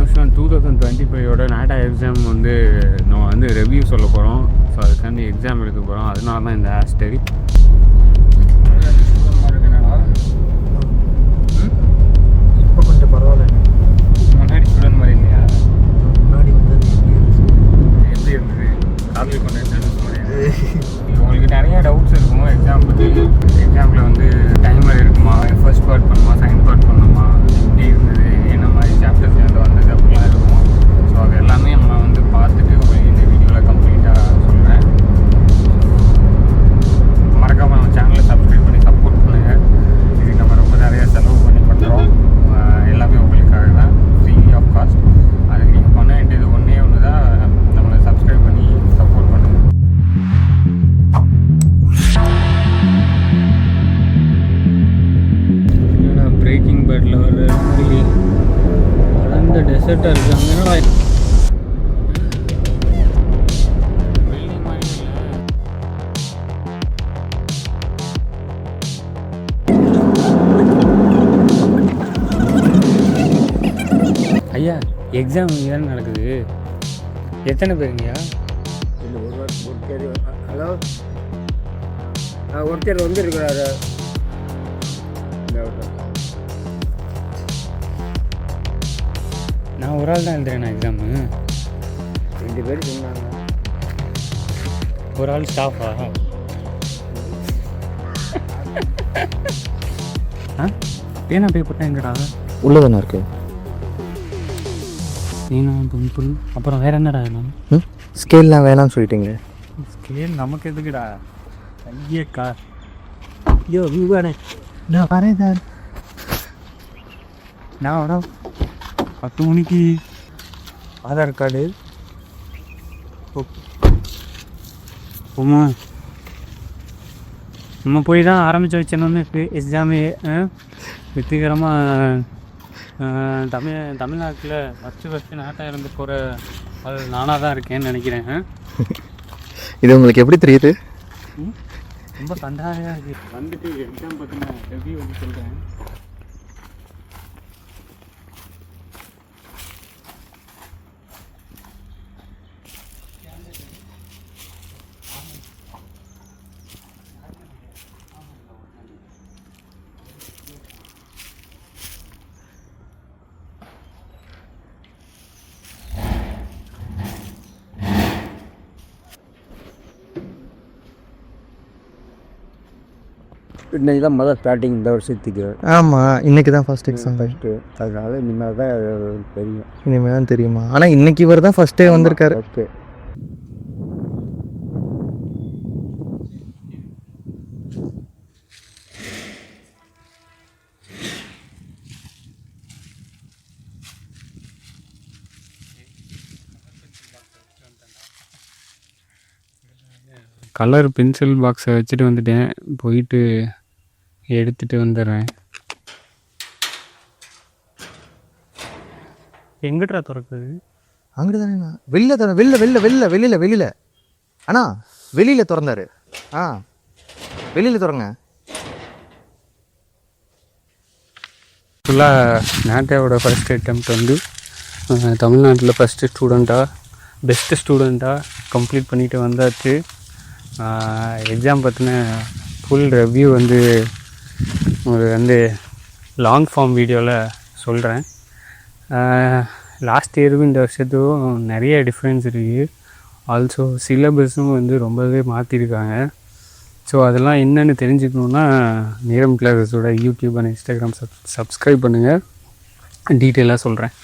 வருஷம் 2025 நாட்டா எக்ஸாம் வந்து நம்ம வந்து ரிவ்யூ சொல்ல போகிறோம். ஸோ அதுக்காண்டி எக்ஸாம் எடுக்க போகிறோம். அதனால தான் இந்த ஹேஷ்டேக். இப்போ கொஞ்சம் பரவாயில்ல. முன்னாடி ஸ்டூடெண்ட் மாதிரி இல்லையா? முன்னாடி வந்தது எப்படி இருந்தது? காலேஜ் கொண்டு உங்களுக்கு நிறைய டவுட்ஸ் இருக்கும் எக்ஸாம் பற்றி. எக்ஸாமில் வந்து டைமர் இருக்குமா, ஃபர்ஸ்ட் பார்ட் பண்ணுமா, செகண்ட் பார்ட் பண்ணுமா, எப்படி இருந்தது, என்ன மாதிரி சாப்டர்ஸ்லேருந்து வந்தது அப்படிலாம் இருக்கும். ஸோ அது எல்லாமே நம்ம வந்து பார்த்துட்டு உங்களுக்கு இந்த வீடியோவில் கம்ப்ளீட்டாக சொல்கிறேன். மறக்காமல் நம்ம சேனலை சப்ஸ்கிரைப் பண்ணி சப்போர்ட் பண்ணுங்கள். இதுக்கு நம்ம ரொம்ப நிறைய செலவு பண்ணி பண்ணுறோம். எல்லாமே உங்களுக்காக தான், ஃப்ரீ ஆஃப் காஸ்ட். அதுக்கு நீங்கள் பண்ண வேண்டியது ஒன்றே ஒன்று தான், நம்மளை சப்ஸ்கிரைப் பண்ணி சப்போர்ட் பண்ணுங்கள். பிரேக்கிங் பேட்டில் வர மாதிரி வளர்ந்த டெசர்ட்டாக இருக்குது. அங்கே என்னடா பில்டிங் மாதிரி இல்லை. ஐயா எக்ஸாம் இங்கே தானே நடக்குது. எத்தனை பேருங்கய்யா? இல்லை ஒருத்தர் ஹலோ ஒருத்தர் வந்து இருக்கிறாரு. நான் ஒரு ஆள் தான் எழுதுறேண்ணா எக்ஸாமு. 2 பேர் சொன்னாங்க. ஒரு ஆள் ஸ்டாஃபா? பேனா பே போட்டேன் எங்கடா? உள்ளே தானே இருக்கு. நீனா பிம்பிள் அப்புறம் வேறு என்னடா நான் ஸ்கேல்லாம் வேணாம்னு சொல்லிட்டீங்க. ஸ்கேல் நமக்கு எதுக்குடா? ஐயக்கா ஐயோ விவானே நான் வரேன் சார். நான் வர 10 மணிக்கு ஆதார் கார்டு போமா. நம்ம போய் தான் ஆரம்பித்து வச்சோன்னு எக்ஸாமே வெற்றிகரமாக தமிழ்நாட்டில் ஃபஸ்ட்டு நாட்டாக இருந்து போகிற அது நானாக தான் இருக்கேன்னு நினைக்கிறேன். இது உங்களுக்கு எப்படி தெரியுது? ரொம்ப கண்டாயாக இருக்குது. வந்துட்டு எக்ஸாம் பற்றின ரிவ்யூ வந்து சொல்கிறேன். இன்னைக்கு தான் முதல் ஸ்டார்டிங் இந்த வருஷத்துக்கு. ஆமாம், இன்றைக்கி தான் ஃபஸ்ட் எக்ஸாம். ஃபஸ்ட்டு அதனால இனிமேல் தான் தெரியும். இனிமேல் தான் தெரியுமா? ஆனால் இன்றைக்கி இவர் தான் ஃபஸ்ட்டே வந்திருக்காரு. ஓகே. கலர் பென்சில் பாக்ஸை வச்சுட்டு வந்துட்டேன். போயிட்டு எடுத்துகிட்டு வந்துடுறேன். எங்கிட்டா திறக்குது? அங்கிட்டு தானேண்ணா. வெளியில் அண்ணா வெளியில் திறந்தாரு. வெளியில் திறங்க. ஃபுல்லாக நாட்டாவோட ஃபஸ்ட் அட்டெம்ப்ட் வந்து தமிழ்நாட்டில் ஃபஸ்ட்டு ஸ்டூடெண்ட்டாக பெஸ்ட்டு ஸ்டூடெண்ட்டாக கம்ப்ளீட் பண்ணிட்டு வந்தாச்சு. எக்ஸாம் பற்றின ஃபுல் ரிவ்யூ வந்து உங்களுக்கு லாங் ஃபார்ம் வீடியோவில் சொல்கிறேன். லாஸ்ட் இயருக்கும் இந்த வருஷத்துக்கும் நிறைய டிஃப்ரென்ஸ் இருக்குது. ஆல்சோ சிலபஸும் ரொம்பவே மாற்றிருக்காங்க. ஸோ அதெல்லாம் என்னென்னு தெரிஞ்சுக்கணுன்னா நேரம் கிளாஸஸோட யூடியூப் அண்ட் இன்ஸ்டாகிராம் சப்ஸ்கிரைப் பண்ணுங்கள். டீட்டெயிலாக சொல்கிறேன்.